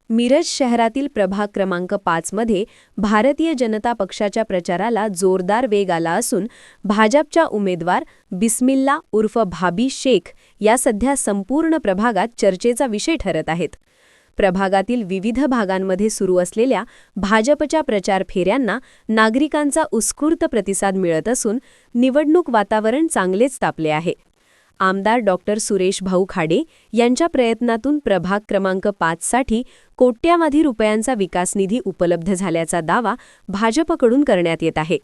मिरज शहरातील प्रभाग क्रमांक 5 मध्ये भारतीय जनता पक्षाच्या प्रचाराला जोरदार वेग आला असून भाजपच्या उमेदवार बिस्मिल्ला उर्फ भाभी शेख या सध्या संपूर्ण प्रभागात चर्चेचा विषय ठरत आहेत। प्रभागातील विविध भागांमध्ये सुरू असलेल्या भाजपच्या प्रचार फेऱ्यांना नागरिकांचा उत्स्फूर्त प्रतिसाद मिळत असून निवडणूक वातावरण चांगलेच तापले आहे। आमदार डॉक्टर सुरेश भाऊ खाडे यांच्या प्रयत्नातून प्रभाग क्रमांक 5 साठी कोट्यावधी रुपयांचा विकास निधी उपलब्ध झाल्याचा दावा भाजपकडून करण्यात येत आहे।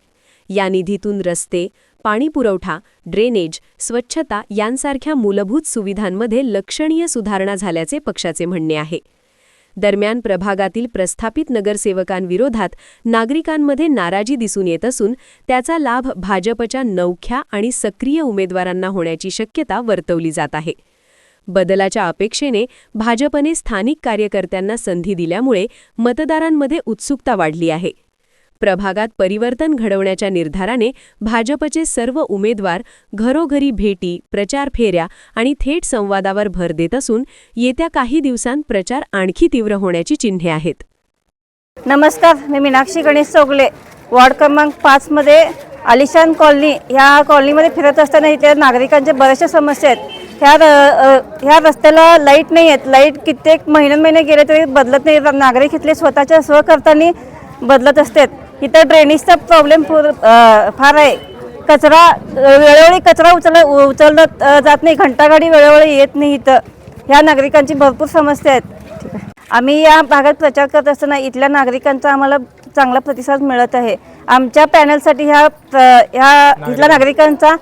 या निधीतून रस्ते, पाणीपुरवठा, ड्रेनेज, स्वच्छता यांसारख्या मूलभूत सुविधांमध्ये लक्षणीय सुधारणा झाल्याचे पक्षाचे म्हणणे आहे। दरम्यान प्रभागातील प्रस्थापित नगरसेवकांविरोधात नागरिकांमध्ये नाराजी दिसून येत असून त्याचा लाभ भाजपच्या नवख्या आणि सक्रिय उमेदवारांना होण्याची शक्यता वर्तवली जात आहे। बदलाच्या अपेक्षेने भाजपने स्थानिक कार्यकर्त्यांना संधी दिल्यामुळे मतदारांमध्ये उत्सुकता वाढली आहे। प्रभागात परिवर्तन घडवण्याच्या निर्धाराने भाजपचे सर्व उमेदवार घरोघरी भेटी, प्रचार फेऱ्या आणि थेट संवादावर भर देत असून येत्या काही दिवसांत प्रचार आणखी तीव्र होण्याची चिन्हे आहेत। नमस्कार, मी मीनाक्षी गणेश चौगले, वार्ड क्रमांक 5 मध्ये आलिशान कॉलनी या कॉलनीमध्ये फिरत असताना इथे नागरिकांच्या बऱ्याचशा समस्या आहेत। ह्या रस्त्याला लाईट नाही आहेत। लाईट कित्येक महिने गेले तरी बदलत नाही। नागरिक इथले स्वतःच्या स्वखर्चाने बदलत असतात। इथं ड्रेनेजचा प्रॉब्लेम फार आहे। कचरा वेळोवेळी उचलला जात नाही। घंटागाडी वेळोवेळी येत नाही। इथं ह्या नागरिकांची भरपूर समस्या आहेत। आम्ही या भागात प्रचार करत असताना इथल्या नागरिकांचा आम्हाला चांगला प्रतिसाद मिळत आहे। आमच्या पॅनलसाठी ह्या इथल्या नागरिकांचा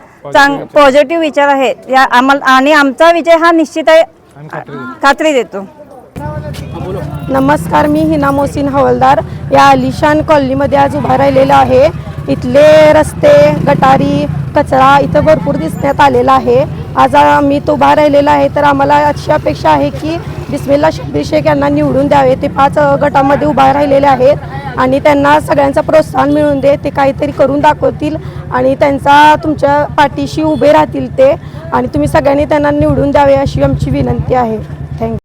पॉझिटिव्ह विचार आहे आणि आमचा विजय हा निश्चित आहे, खात्री देतो। नमस्कार, मी हिना मोहसिन हवालदार या आलिशान कॉलनीमध्ये आज उभा राहिलेला आहे। इथले रस्ते, गटारी, कचरा इथं भरपूर दिसण्यात आलेला आहे। आज आम्ही तो उभा राहिलेला आहे, तर आम्हाला अशी अपेक्षा आहे की बिस्मिल्ला भाभी शेख यांना निवडून द्यावे। ते 5 गटामध्ये उभा राहिलेले आहेत आणि त्यांना सगळ्यांचा प्रोत्साहन मिळून दे, ते काहीतरी करून दाखवतील आणि त्यांचा तुमच्या पाठीशी उभे राहतील ते, आणि तुम्ही सगळ्यांनी त्यांना निवडून द्यावे अशी आमची विनंती आहे।